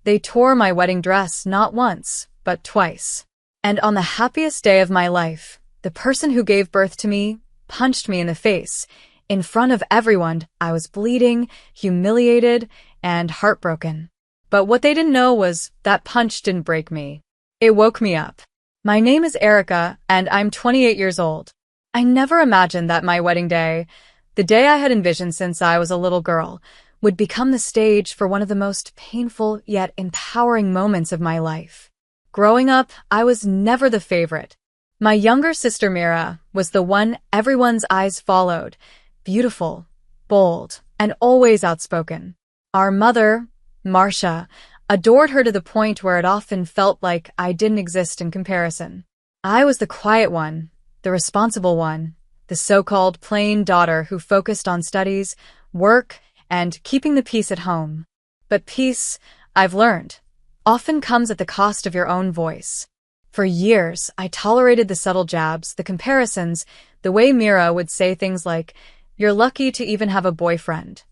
They tore my wedding dress not once, but twice. And on the happiest day of my life, the person who gave birth to me punched me in the face. In front of everyone, I was bleeding, humiliated, and heartbroken. But what they didn't know was that punch didn't break me. It woke me up. My name is Erica, and I'm 28 years old. I never imagined that my wedding day, the day I had envisioned since I was a little girl, would become the stage for one of the most painful yet empowering moments of my life. Growing up, I was never the favorite. My younger sister Mira was the one everyone's eyes followed, beautiful, bold, and always outspoken. Our mother, Marcia, adored her to the point where it often felt like I didn't exist in comparison. I was the quiet one, the responsible one, the so-called plain daughter who focused on studies, work, and keeping the peace at home. But peace, I've learned, often comes at the cost of your own voice. For years, I tolerated the subtle jabs, the comparisons, the way Mira would say things like, "You're lucky to even have a boyfriend."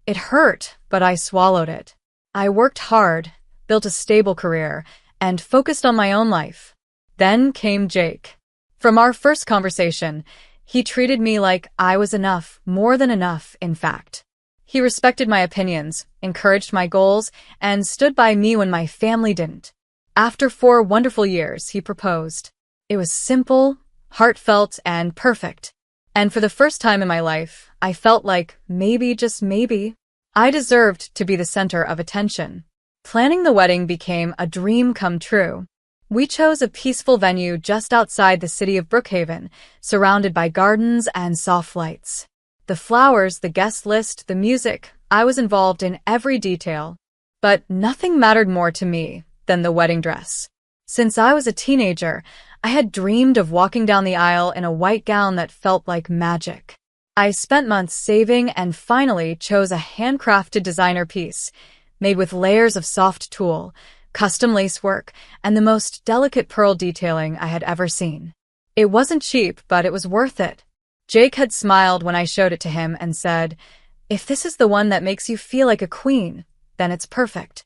It hurt, but I swallowed it. I worked hard, built a stable career, and focused on my own life. Then came Jake. From our first conversation, he treated me like I was enough, more than enough, in fact. He respected my opinions, encouraged my goals, and stood by me when my family didn't. After 4 wonderful years, he proposed. It was simple, heartfelt, and perfect. And for the first time in my life, I felt like maybe, just maybe, I deserved to be the center of attention. Planning the wedding became a dream come true. We chose a peaceful venue just outside the city of Brookhaven, surrounded by gardens and soft lights. The flowers, the guest list, the music, I was involved in every detail. But nothing mattered more to me than the wedding dress. Since I was a teenager, I had dreamed of walking down the aisle in a white gown that felt like magic. I spent months saving and finally chose a handcrafted designer piece, made with layers of soft tulle, custom lacework, and the most delicate pearl detailing I had ever seen. It wasn't cheap, but it was worth it. Jake had smiled when I showed it to him and said, "If this is the one that makes you feel like a queen, then it's perfect."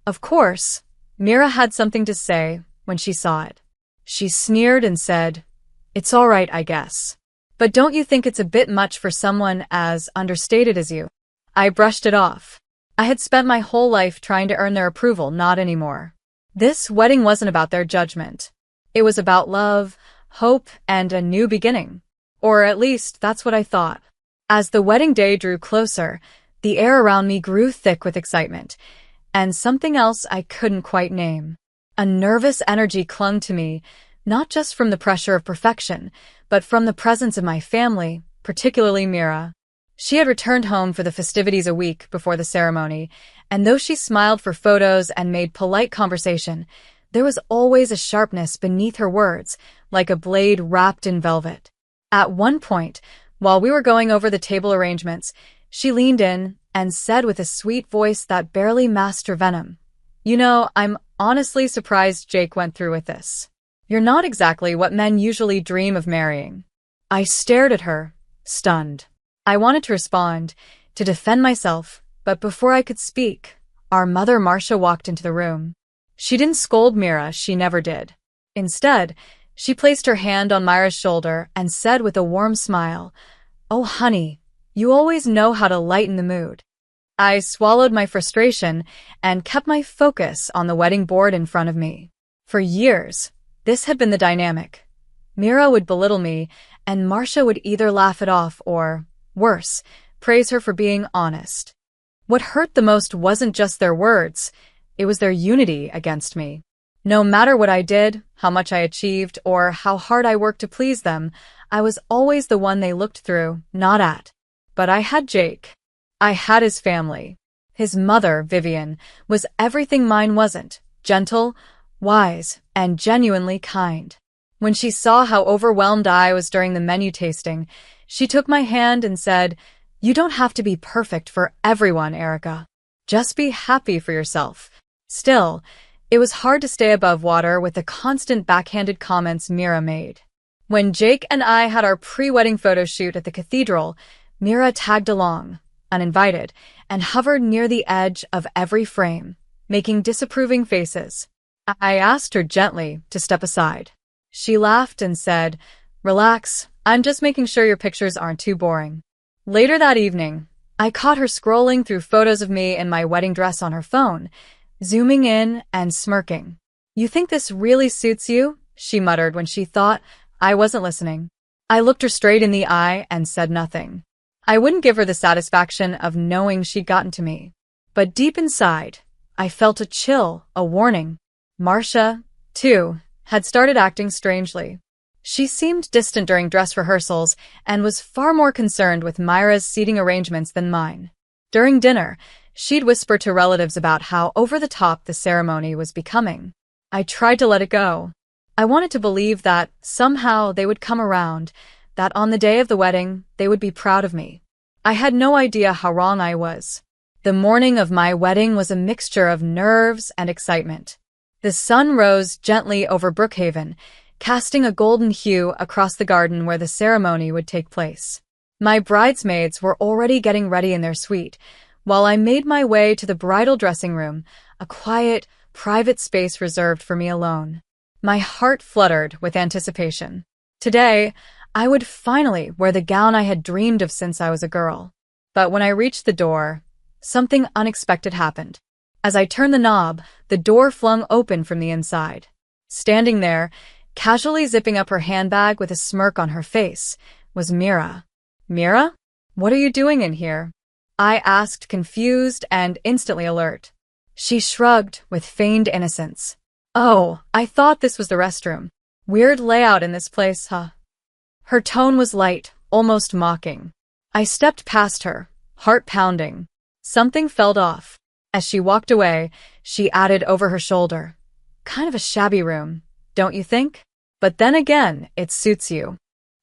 Of course, Mira had something to say when she saw it. She sneered and said, "It's all right, I guess. But don't you think it's a bit much for someone as understated as you?" I brushed it off. I had spent my whole life trying to earn their approval, not anymore. This wedding wasn't about their judgment. It was about love, hope, and a new beginning. Or at least, that's what I thought. As the wedding day drew closer, the air around me grew thick with excitement, and something else I couldn't quite name. A nervous energy clung to me, not just from the pressure of perfection, but from the presence of my family, particularly Mira. She had returned home for the festivities a week before the ceremony, and though she smiled for photos and made polite conversation, there was always a sharpness beneath her words, like a blade wrapped in velvet. At one point, while we were going over the table arrangements, she leaned in and said with a sweet voice that barely masked her venom, "You know, I'm honestly surprised Jake went through with this. You're not exactly what men usually dream of marrying." I stared at her, stunned. I wanted to respond, to defend myself, but before I could speak, our mother Marcia walked into the room. She didn't scold Mira, she never did. Instead, she placed her hand on Myra's shoulder and said with a warm smile, "Oh, honey, you always know how to lighten the mood." I swallowed my frustration and kept my focus on the wedding board in front of me. For years, this had been the dynamic. Mira would belittle me, and Marcia would either laugh it off or, worse, praise her for being honest. What hurt the most wasn't just their words, it was their unity against me. No matter what I did, how much I achieved, or how hard I worked to please them, I was always the one they looked through, not at. But I had Jake. I had his family. His mother, Vivian, was everything mine wasn't: gentle, wise, and genuinely kind. When she saw how overwhelmed I was during the menu tasting, she took my hand and said, "You don't have to be perfect for everyone, Erica. Just be happy for yourself." Still, it was hard to stay above water with the constant backhanded comments Mira made. When Jake and I had our pre-wedding photo shoot at the cathedral, Mira tagged along, uninvited, and hovered near the edge of every frame. making disapproving faces. I asked her gently to step aside. She laughed and said, "Relax, I'm just making sure your pictures aren't too boring." Later that evening, I caught her scrolling through photos of me in my wedding dress on her phone, zooming in and smirking. "You think this really suits you?" she muttered when she thought I wasn't listening. I looked her straight in the eye and said nothing. I wouldn't give her the satisfaction of knowing she'd gotten to me. But deep inside, I felt a chill, a warning. Marcia, too, had started acting strangely. She seemed distant during dress rehearsals and was far more concerned with Myra's seating arrangements than mine. During dinner, she'd whisper to relatives about how over-the-top the ceremony was becoming. I tried to let it go. I wanted to believe that somehow they would come around, that on the day of the wedding, they would be proud of me. I had no idea how wrong I was. The morning of my wedding was a mixture of nerves and excitement. The sun rose gently over Brookhaven, casting a golden hue across the garden where the ceremony would take place. My bridesmaids were already getting ready in their suite, while I made my way to the bridal dressing room, a quiet, private space reserved for me alone. My heart fluttered with anticipation. Today, I would finally wear the gown I had dreamed of since I was a girl. But when I reached the door, something unexpected happened. As I turned the knob, the door flung open from the inside. Standing there, casually zipping up her handbag with a smirk on her face, was Mira. "Mira? What are you doing in here?" I asked, confused and instantly alert. She shrugged with feigned innocence. "Oh, I thought this was the restroom. Weird layout in this place, huh?" Her tone was light, almost mocking. I stepped past her, heart pounding. Something felt off. As she walked away, she added over her shoulder, "Kind of a shabby room, don't you think? But then again, it suits you."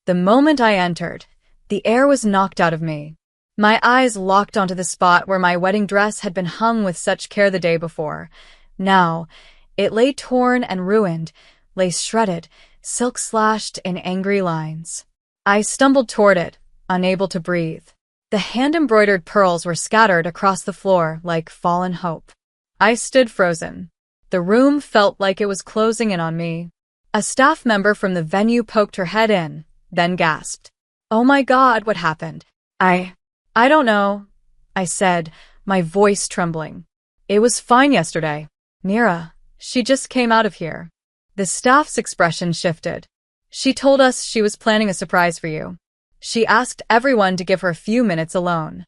The moment I entered, the air was knocked out of me. My eyes locked onto the spot where my wedding dress had been hung with such care the day before. Now, it lay torn and ruined, lace shredded, silk slashed in angry lines. I stumbled toward it, unable to breathe. The hand-embroidered pearls were scattered across the floor like fallen hope. I stood frozen. The room felt like it was closing in on me. A staff member from the venue poked her head in, then gasped. "Oh my God, what happened?" I don't know," I said, my voice trembling. "It was fine yesterday. Mira, she just came out of here." The staff's expression shifted. "She told us she was planning a surprise for you. She asked everyone to give her a few minutes alone."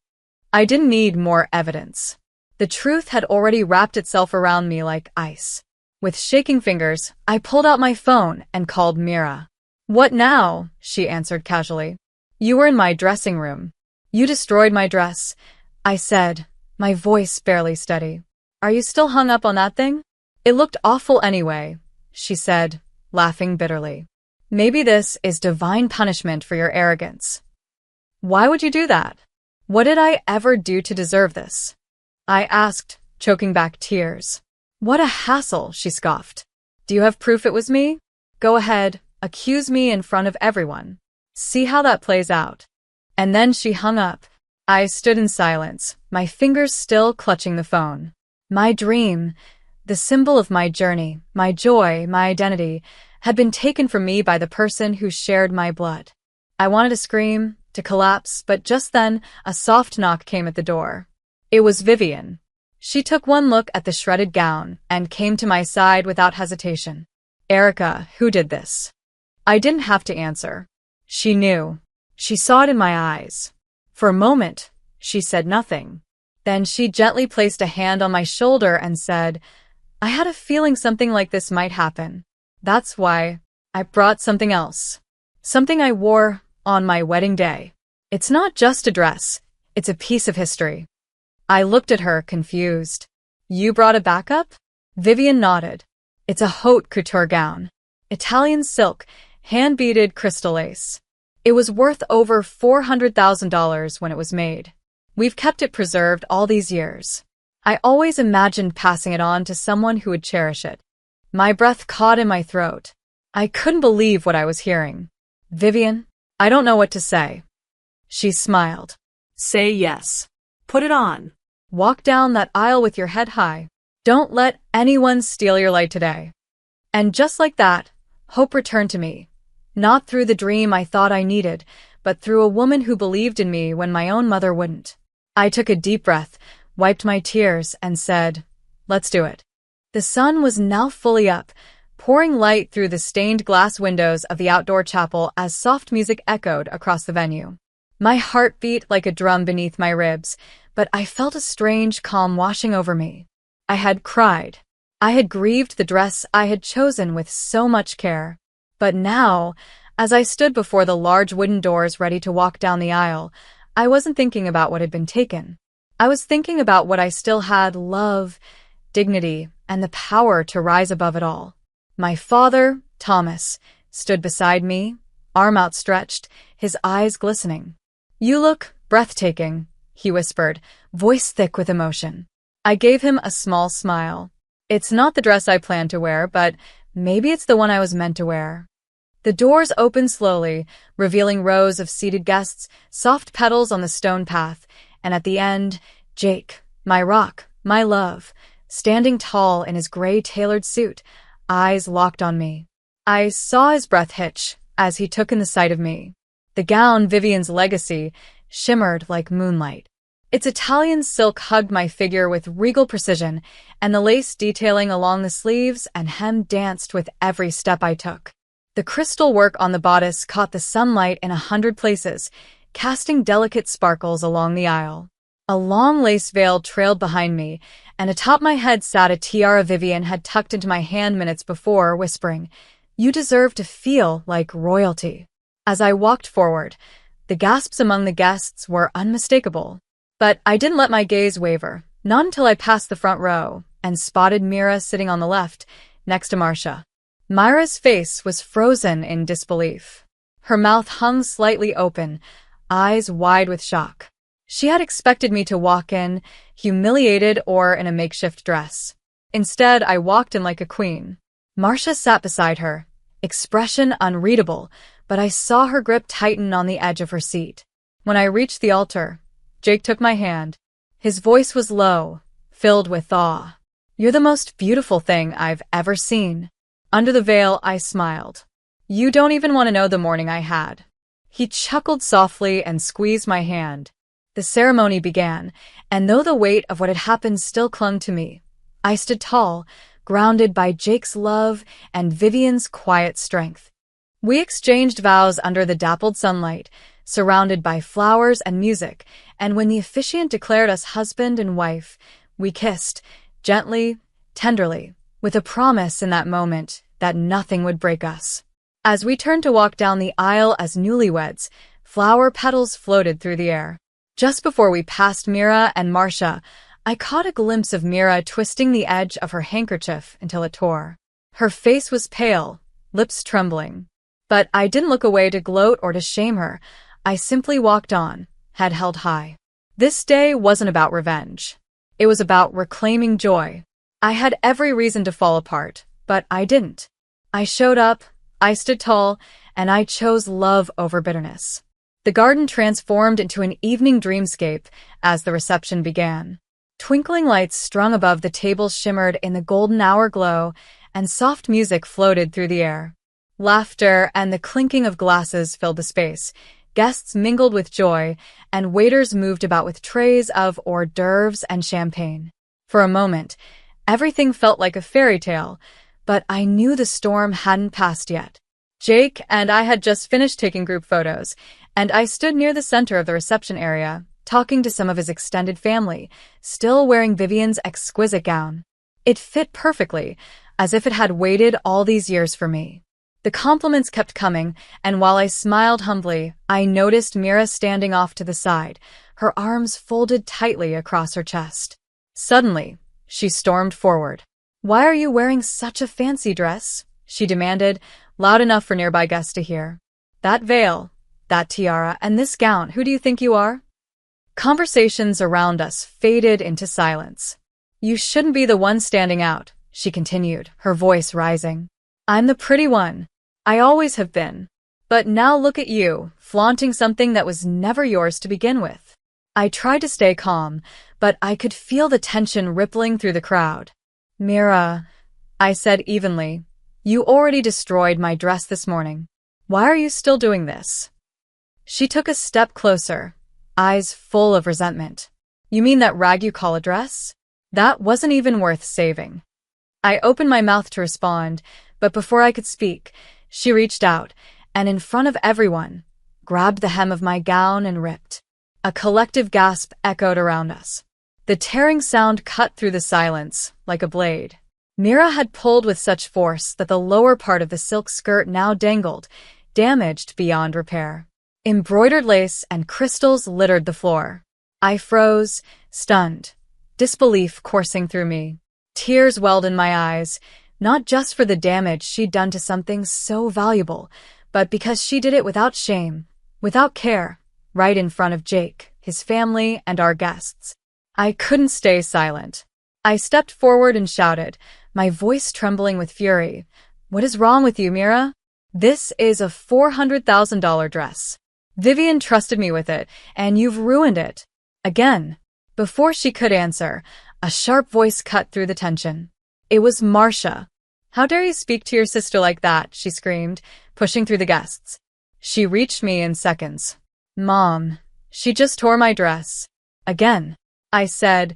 I didn't need more evidence. The truth had already wrapped itself around me like ice. With shaking fingers, I pulled out my phone and called Mira. "What now?" she answered casually. "You were in my dressing room. You destroyed my dress," I said, my voice barely steady. "Are you still hung up on that thing?" "It looked awful anyway," she said, laughing bitterly. "Maybe this is divine punishment for your arrogance." "Why would you do that? What did I ever do to deserve this?" I asked, choking back tears. "What a hassle," she scoffed. "Do you have proof it was me? Go ahead, accuse me in front of everyone. See how that plays out." And then she hung up. I stood in silence, my fingers still clutching the phone. My dream, the symbol of my journey, my joy, my identity, had been taken from me by the person who shared my blood. I wanted to scream, to collapse, but just then a soft knock came at the door. It was Vivian. She took one look at the shredded gown and came to my side without hesitation. "Erica, who did this?" I didn't have to answer. She knew. She saw it in my eyes. For a moment, she said nothing. Then she gently placed a hand on my shoulder and said, "I had a feeling something like this might happen. That's why I brought something else. Something I wore on my wedding day. It's not just a dress. It's a piece of history." I looked at her, confused. "You brought a backup?" Vivian nodded. "It's a haute couture gown. Italian silk, hand-beaded crystal lace. It was worth over $400,000 when it was made. We've kept it preserved all these years. I always imagined passing it on to someone who would cherish it." My breath caught in my throat. I couldn't believe what I was hearing. "Vivian, I don't know what to say." She smiled. "Say yes. Put it on. Walk down that aisle with your head high. Don't let anyone steal your light today. And just like that, hope returned to me. Not through the dream I thought I needed, but through a woman who believed in me when my own mother wouldn't. I took a deep breath, wiped my tears, and said, "Let's do it." The sun was now fully up, pouring light through the stained glass windows of the outdoor chapel as soft music echoed across the venue. My heart beat like a drum beneath my ribs, but I felt a strange calm washing over me. I had cried. I had grieved the dress I had chosen with so much care. But now, as I stood before the large wooden doors ready to walk down the aisle, I wasn't thinking about what had been taken. I was thinking about what I still had: love, dignity, and the power to rise above it all. My father, Thomas, stood beside me, arm outstretched, his eyes glistening. "You look breathtaking," he whispered, voice thick with emotion. I gave him a small smile. "It's not the dress I planned to wear, but maybe it's the one I was meant to wear." The doors opened slowly, revealing rows of seated guests, soft petals on the stone path, and at the end, Jake, my rock, my love, standing tall in his gray tailored suit, eyes locked on me. I saw his breath hitch as he took in the sight of me. The gown, Vivian's legacy, shimmered like moonlight. Its Italian silk hugged my figure with regal precision, and the lace detailing along the sleeves and hem danced with every step I took. The crystal work on the bodice caught the sunlight in 100 places, casting delicate sparkles along the aisle. A long lace veil trailed behind me, and atop my head sat a tiara Vivian had tucked into my hand minutes before, whispering, "You deserve to feel like royalty." As I walked forward, the gasps among the guests were unmistakable. But I didn't let my gaze waver, not until I passed the front row and spotted Mira sitting on the left, next to Marcia. Myra's face was frozen in disbelief. Her mouth hung slightly open, eyes wide with shock. She had expected me to walk in, humiliated or in a makeshift dress. Instead, I walked in like a queen. Marcia sat beside her, expression unreadable, but I saw her grip tighten on the edge of her seat. When I reached the altar, Jake took my hand. His voice was low, filled with awe. "You're the most beautiful thing I've ever seen." Under the veil, I smiled. "You don't even want to know the morning I had." He chuckled softly and squeezed my hand. The ceremony began, and though the weight of what had happened still clung to me, I stood tall, grounded by Jake's love and Vivian's quiet strength. We exchanged vows under the dappled sunlight, surrounded by flowers and music, and when the officiant declared us husband and wife, we kissed, gently, tenderly, with a promise in that moment that nothing would break us. As we turned to walk down the aisle as newlyweds, flower petals floated through the air. Just before we passed Mira and Marcia, I caught a glimpse of Mira twisting the edge of her handkerchief until it tore. Her face was pale, lips trembling. But I didn't look away to gloat or to shame her. I simply walked on, head held high. This day wasn't about revenge. It was about reclaiming joy. I had every reason to fall apart, but I didn't. I showed up, I stood tall, and I chose love over bitterness. The garden transformed into an evening dreamscape as the reception began. Twinkling lights strung above the tables shimmered in the golden hour glow, and soft music floated through the air. Laughter and the clinking of glasses filled the space. Guests mingled with joy, and waiters moved about with trays of hors d'oeuvres and champagne. For a moment, everything felt like a fairy tale, but I knew the storm hadn't passed yet. Jake and I had just finished taking group photos, and I stood near the center of the reception area, talking to some of his extended family, still wearing Vivian's exquisite gown. It fit perfectly, as if it had waited all these years for me. The compliments kept coming, and while I smiled humbly, I noticed Mira standing off to the side, her arms folded tightly across her chest. Suddenly, she stormed forward. "Why are you wearing such a fancy dress?" she demanded, loud enough for nearby guests to hear. "That veil, that tiara, and this gown, who do you think you are?" Conversations around us faded into silence. "You shouldn't be the one standing out," she continued, her voice rising. "I'm the pretty one. I always have been. But now look at you, flaunting something that was never yours to begin with." I tried to stay calm, but I could feel the tension rippling through the crowd. Mira, I said evenly, you already destroyed my dress this morning. Why are you still doing this? She took a step closer, eyes full of resentment. You mean that rag you call a dress? That wasn't even worth saving. I opened my mouth to respond, but before I could speak, she reached out, and in front of everyone, grabbed the hem of my gown and ripped. A collective gasp echoed around us. The tearing sound cut through the silence like a blade. Mira had pulled with such force that the lower part of the silk skirt now dangled, damaged beyond repair. Embroidered lace and crystals littered the floor. I froze, stunned, disbelief coursing through me. Tears welled in my eyes, not just for the damage she'd done to something so valuable, but because she did it without shame, without care, right in front of Jake, his family, and our guests. I couldn't stay silent. I stepped forward and shouted, my voice trembling with fury. What is wrong with you, Mira? This is a $400,000 dress. Vivian trusted me with it, and you've ruined it. Again. Before she could answer, a sharp voice cut through the tension. It was Marcia. How dare you speak to your sister like that, she screamed, pushing through the guests. She reached me in seconds. Mom, she just tore my dress. Again, I said,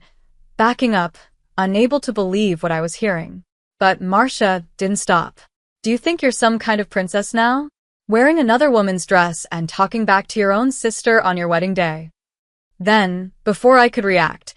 backing up, unable to believe what I was hearing. But Marcia didn't stop. Do you think you're some kind of princess now? Wearing another woman's dress and talking back to your own sister on your wedding day. Then, before I could react,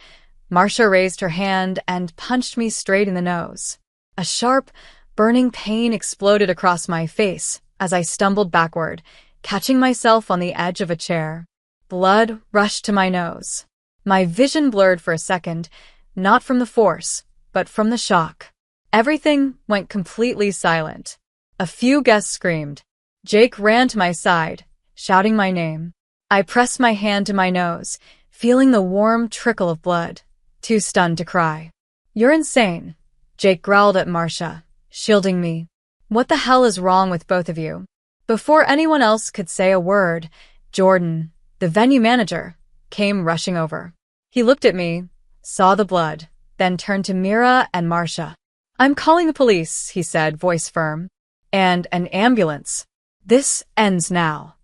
Marcia raised her hand and punched me straight in the nose. A sharp, burning pain exploded across my face as I stumbled backward, catching myself on the edge of a chair. Blood rushed to my nose. My vision blurred for a second, not from the force, but from the shock. Everything went completely silent. A few guests screamed. Jake ran to my side, shouting my name. I pressed my hand to my nose, feeling the warm trickle of blood, too stunned to cry. You're insane, Jake growled at Marcia, shielding me. What the hell is wrong with both of you? Before anyone else could say a word, Jordan, the venue manager, came rushing over. He looked at me, saw the blood, then turned to Mira and Marcia. I'm calling the police, he said, voice firm. And an ambulance. This ends now.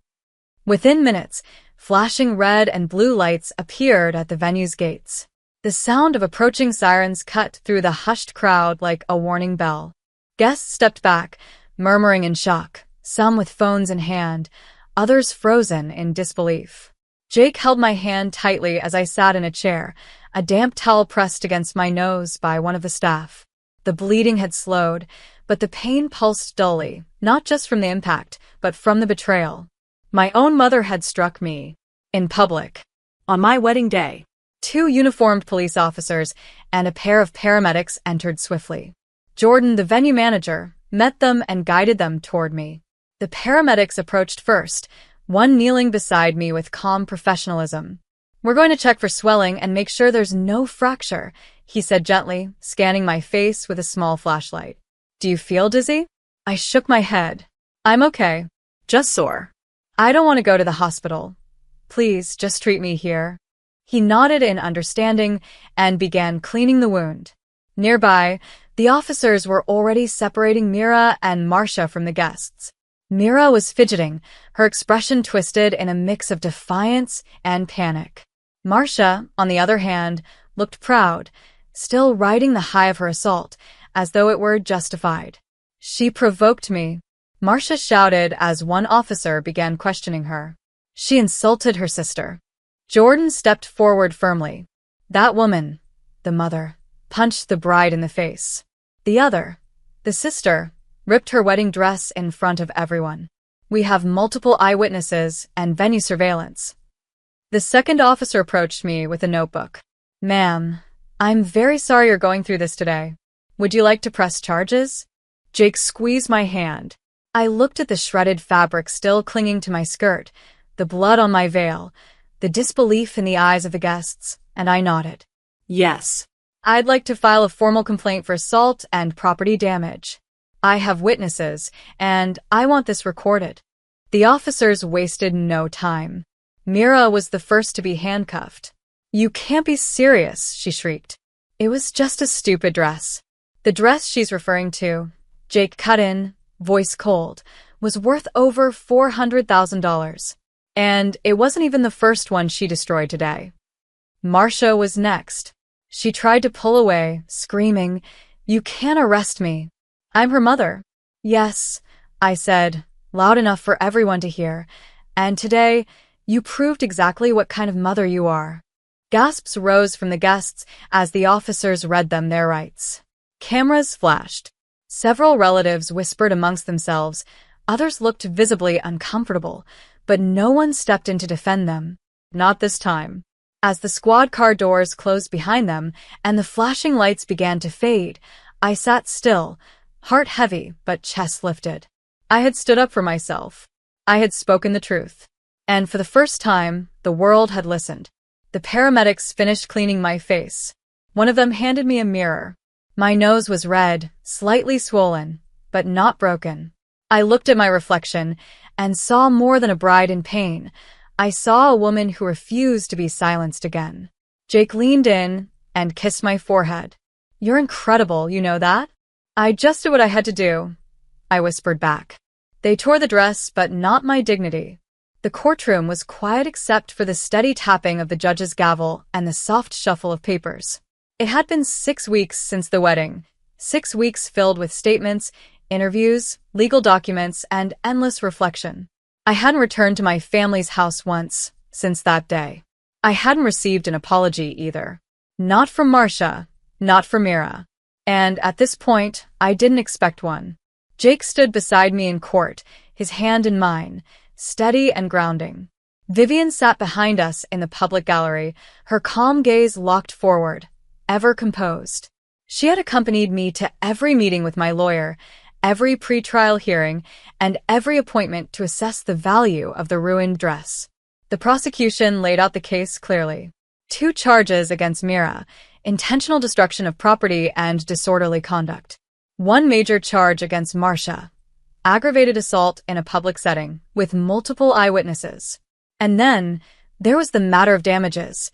Within minutes, flashing red and blue lights appeared at the venue's gates. The sound of approaching sirens cut through the hushed crowd like a warning bell. Guests stepped back, murmuring in shock, some with phones in hand, others frozen in disbelief. Jake held my hand tightly as I sat in a chair, a damp towel pressed against my nose by one of the staff. The bleeding had slowed, but the pain pulsed dully, not just from the impact, but from the betrayal. My own mother had struck me. In public. On my wedding day. 2 uniformed police officers and a pair of paramedics entered swiftly. Jordan, the venue manager, met them and guided them toward me. The paramedics approached first, one kneeling beside me with calm professionalism. We're going to check for swelling and make sure there's no fracture, he said gently, scanning my face with a small flashlight. Do you feel dizzy? I shook my head. I'm okay. Just sore. I don't want to go to the hospital. Please, just treat me here. He nodded in understanding and began cleaning the wound. Nearby, the officers were already separating Mira and Marcia from the guests. Mira was fidgeting, her expression twisted in a mix of defiance and panic. Marcia, on the other hand, looked proud, still riding the high of her assault, as though it were justified. She provoked me, Marcia shouted as one officer began questioning her. She insulted her sister. Jordan stepped forward firmly. That woman, the mother, punched the bride in the face. The other, the sister, ripped her wedding dress in front of everyone. We have multiple eyewitnesses and venue surveillance. The second officer approached me with a notebook. Ma'am, I'm very sorry you're going through this today. Would you like to press charges? Jake squeezed my hand. I looked at the shredded fabric still clinging to my skirt, the blood on my veil, the disbelief in the eyes of the guests, and I nodded. Yes. I'd like to file a formal complaint for assault and property damage. I have witnesses, and I want this recorded. The officers wasted no time. Mira was the first to be handcuffed. You can't be serious, she shrieked. It was just a stupid dress. The dress she's referring to, Jake cut in, voice cold, was worth over $400,000. And it wasn't even the first one she destroyed today. Marcia was next. She tried to pull away, screaming, "You can't arrest me. I'm her mother." "Yes," I said, loud enough for everyone to hear, "and today, you proved exactly what kind of mother you are." Gasps rose from the guests as the officers read them their rights. Cameras flashed. Several relatives whispered amongst themselves. Others looked visibly uncomfortable, but no one stepped in to defend them. Not this time. As the squad car doors closed behind them and the flashing lights began to fade, I sat still, heart heavy but chest lifted. I had stood up for myself. I had spoken the truth. And for the first time, the world had listened. The paramedics finished cleaning my face. One of them handed me a mirror. My nose was red, slightly swollen, but not broken. I looked at my reflection and saw more than a bride in pain. I saw a woman who refused to be silenced again. Jake leaned in and kissed my forehead. "You're incredible, you know that?" "I just did what I had to do," I whispered back. They tore the dress, but not my dignity. The courtroom was quiet except for the steady tapping of the judge's gavel and the soft shuffle of papers. It had been 6 weeks since the wedding, 6 weeks filled with statements, interviews, legal documents, and endless reflection. I hadn't returned to my family's house once since that day. I hadn't received an apology either. Not from Marcia, not from Mira. And at this point, I didn't expect one. Jake stood beside me in court, his hand in mine, steady and grounding. Vivian sat behind us in the public gallery, her calm gaze locked forward, ever composed. She had accompanied me to every meeting with my lawyer, every pre-trial hearing, and every appointment to assess the value of the ruined dress. The prosecution laid out the case clearly. 2 charges against Mira, intentional destruction of property and disorderly conduct. 1 major charge against Marcia, aggravated assault in a public setting, with multiple eyewitnesses. And then, there was the matter of damages,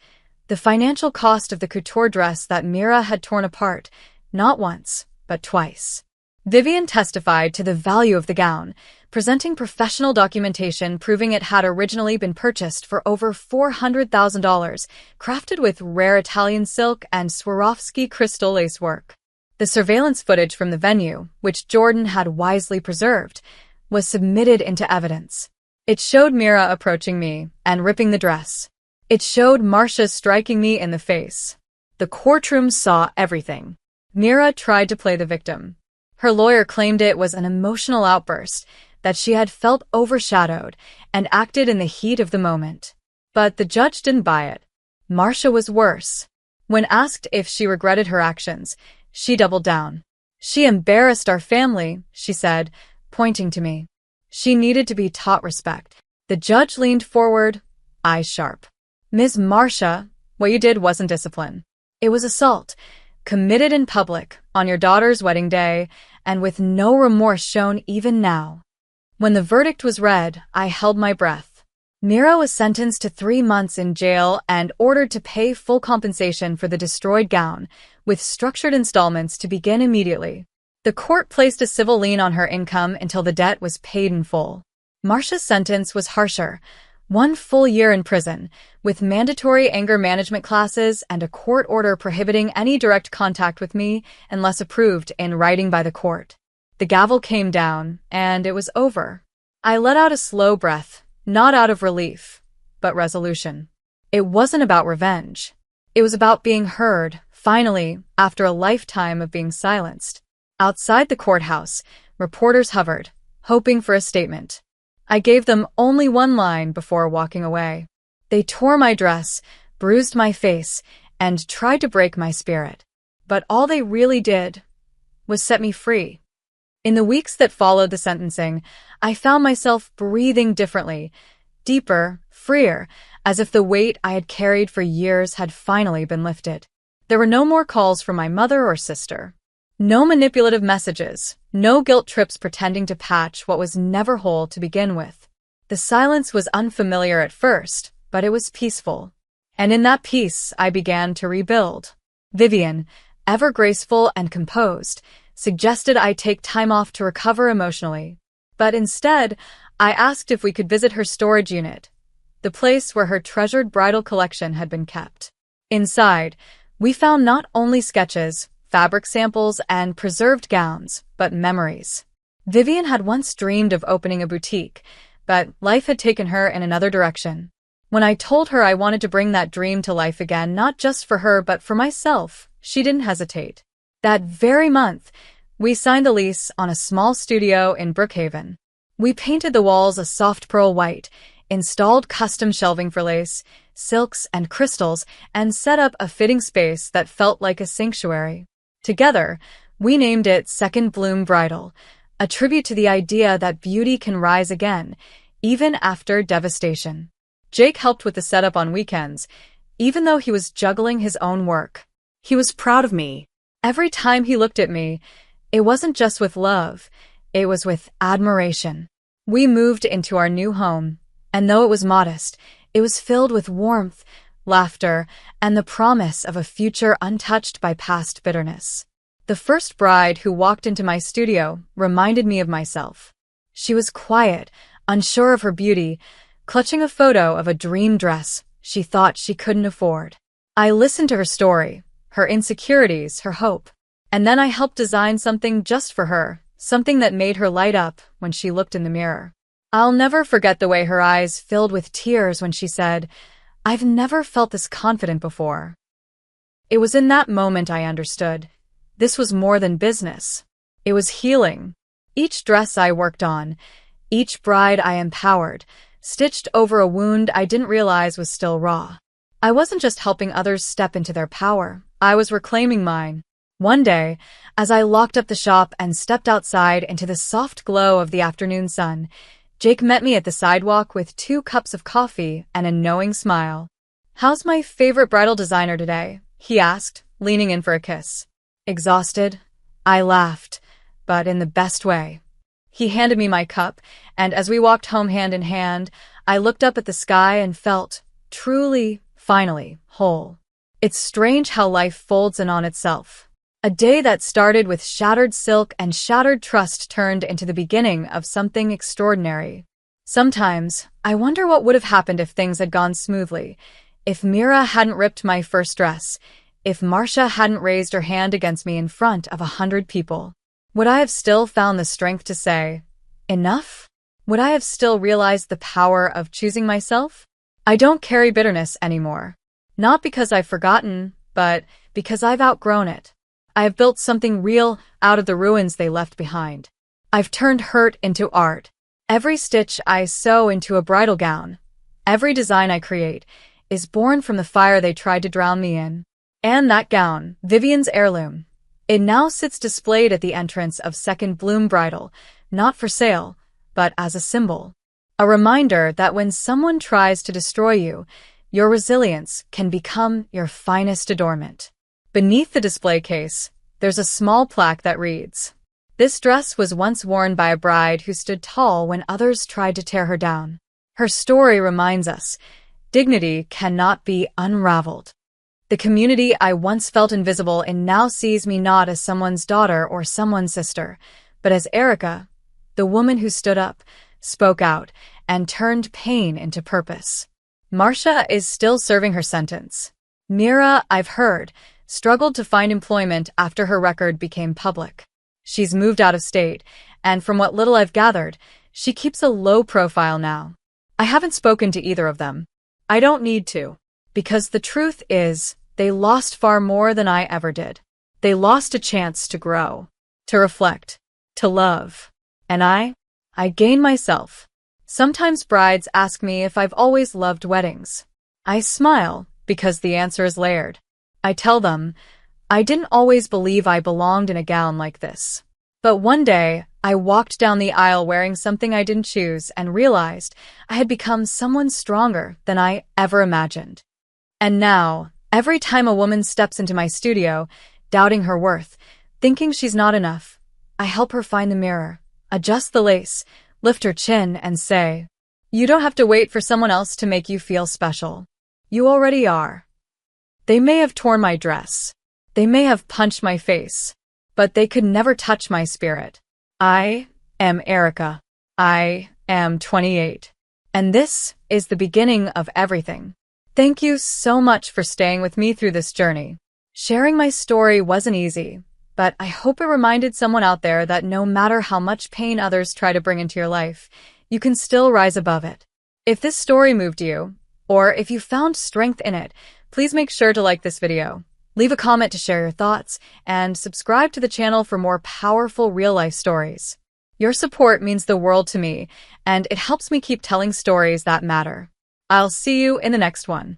the financial cost of the couture dress that Mira had torn apart, not once, but twice. Vivian testified to the value of the gown, presenting professional documentation proving it had originally been purchased for over $400,000, crafted with rare Italian silk and Swarovski crystal lacework. The surveillance footage from the venue, which Jordan had wisely preserved, was submitted into evidence. It showed Mira approaching me and ripping the dress. It showed Marcia striking me in the face. The courtroom saw everything. Mira tried to play the victim. Her lawyer claimed it was an emotional outburst, that she had felt overshadowed and acted in the heat of the moment. But the judge didn't buy it. Marcia was worse. When asked if she regretted her actions, she doubled down. "She embarrassed our family," she said, pointing to me. "She needed to be taught respect." The judge leaned forward, eyes sharp. "Ms. Marcia, what you did wasn't discipline. It was assault, committed in public, on your daughter's wedding day, and with no remorse shown even now." When the verdict was read, I held my breath. Mira was sentenced to 3 months in jail and ordered to pay full compensation for the destroyed gown, with structured installments to begin immediately. The court placed a civil lien on her income until the debt was paid in full. Marcia's sentence was harsher, 1 full year in prison, with mandatory anger management classes and a court order prohibiting any direct contact with me unless approved in writing by the court. The gavel came down, and it was over. I let out a slow breath, not out of relief, but resolution. It wasn't about revenge. It was about being heard, finally, after a lifetime of being silenced. Outside the courthouse, reporters hovered, hoping for a statement. I gave them only 1 line before walking away. They tore my dress, bruised my face, and tried to break my spirit. But all they really did was set me free. In the weeks that followed the sentencing, I found myself breathing differently, deeper, freer, as if the weight I had carried for years had finally been lifted. There were no more calls from my mother or sister. No manipulative messages, no guilt trips pretending to patch what was never whole to begin with. The silence was unfamiliar at first, but it was peaceful. And in that peace, I began to rebuild. Vivian, ever graceful and composed, suggested I take time off to recover emotionally. But instead, I asked if we could visit her storage unit, the place where her treasured bridal collection had been kept. Inside, we found not only sketches, fabric samples, and preserved gowns, but memories. Vivian had once dreamed of opening a boutique, but life had taken her in another direction. When I told her I wanted to bring that dream to life again, not just for her but for myself, she didn't hesitate. That very month, we signed the lease on a small studio in Brookhaven. We painted the walls a soft pearl white, installed custom shelving for lace, silks, and crystals, and set up a fitting space that felt like a sanctuary. Together, we named it Second Bloom Bridal, a tribute to the idea that beauty can rise again, even after devastation. Jake helped with the setup on weekends, even though he was juggling his own work. He was proud of me. Every time he looked at me, it wasn't just with love, it was with admiration. We moved into our new home, and though it was modest, it was filled with warmth, laughter, and the promise of a future untouched by past bitterness. The first bride who walked into my studio reminded me of myself. She was quiet, unsure of her beauty, clutching a photo of a dream dress she thought she couldn't afford. I listened to her story, her insecurities, her hope, and then I helped design something just for her, something that made her light up when she looked in the mirror. I'll never forget the way her eyes filled with tears when she said, "I've never felt this confident before." It was in that moment I understood. This was more than business. It was healing. Each dress I worked on, each bride I empowered, stitched over a wound I didn't realize was still raw. I wasn't just helping others step into their power, I was reclaiming mine. One day, as I locked up the shop and stepped outside into the soft glow of the afternoon sun, Jake met me at the sidewalk with 2 cups of coffee and a knowing smile. "How's my favorite bridal designer today?" he asked, leaning in for a kiss. Exhausted, I laughed, but in the best way. He handed me my cup, and as we walked home hand in hand, I looked up at the sky and felt, truly, finally, whole. It's strange how life folds in on itself. A day that started with shattered silk and shattered trust turned into the beginning of something extraordinary. Sometimes, I wonder what would have happened if things had gone smoothly, if Mira hadn't ripped my first dress, if Marcia hadn't raised her hand against me in front of 100 people. Would I have still found the strength to say, "Enough"? Would I have still realized the power of choosing myself? I don't carry bitterness anymore. Not because I've forgotten, but because I've outgrown it. I have built something real out of the ruins they left behind. I've turned hurt into art. Every stitch I sew into a bridal gown, every design I create, is born from the fire they tried to drown me in. And that gown, Vivian's heirloom, it now sits displayed at the entrance of Second Bloom Bridal, not for sale, but as a symbol. A reminder that when someone tries to destroy you, your resilience can become your finest adornment. Beneath the display case, there's a small plaque that reads, "This dress was once worn by a bride who stood tall when others tried to tear her down." Her story reminds us, dignity cannot be unraveled. The community I once felt invisible in now sees me not as someone's daughter or someone's sister, but as Erica, the woman who stood up, spoke out, and turned pain into purpose. Marcia is still serving her sentence. Mira, I've heard, struggled to find employment after her record became public. She's moved out of state, and from what little I've gathered, she keeps a low profile now. I haven't spoken to either of them. I don't need to, because the truth is, they lost far more than I ever did. They lost a chance to grow, to reflect, to love. And I gained myself. Sometimes brides ask me if I've always loved weddings. I smile, because the answer is layered. I tell them, I didn't always believe I belonged in a gown like this. But one day, I walked down the aisle wearing something I didn't choose and realized I had become someone stronger than I ever imagined. And now, every time a woman steps into my studio, doubting her worth, thinking she's not enough, I help her find the mirror, adjust the lace, lift her chin, and say, "You don't have to wait for someone else to make you feel special. You already are." They may have torn my dress. They may have punched my face, but they could never touch my spirit. I am Erica. I am 28. And this is the beginning of everything. Thank you so much for staying with me through this journey. Sharing my story wasn't easy, but I hope it reminded someone out there that no matter how much pain others try to bring into your life, you can still rise above it. If this story moved you, or if you found strength in it, please make sure to like this video, leave a comment to share your thoughts, and subscribe to the channel for more powerful real-life stories. Your support means the world to me, and it helps me keep telling stories that matter. I'll see you in the next one.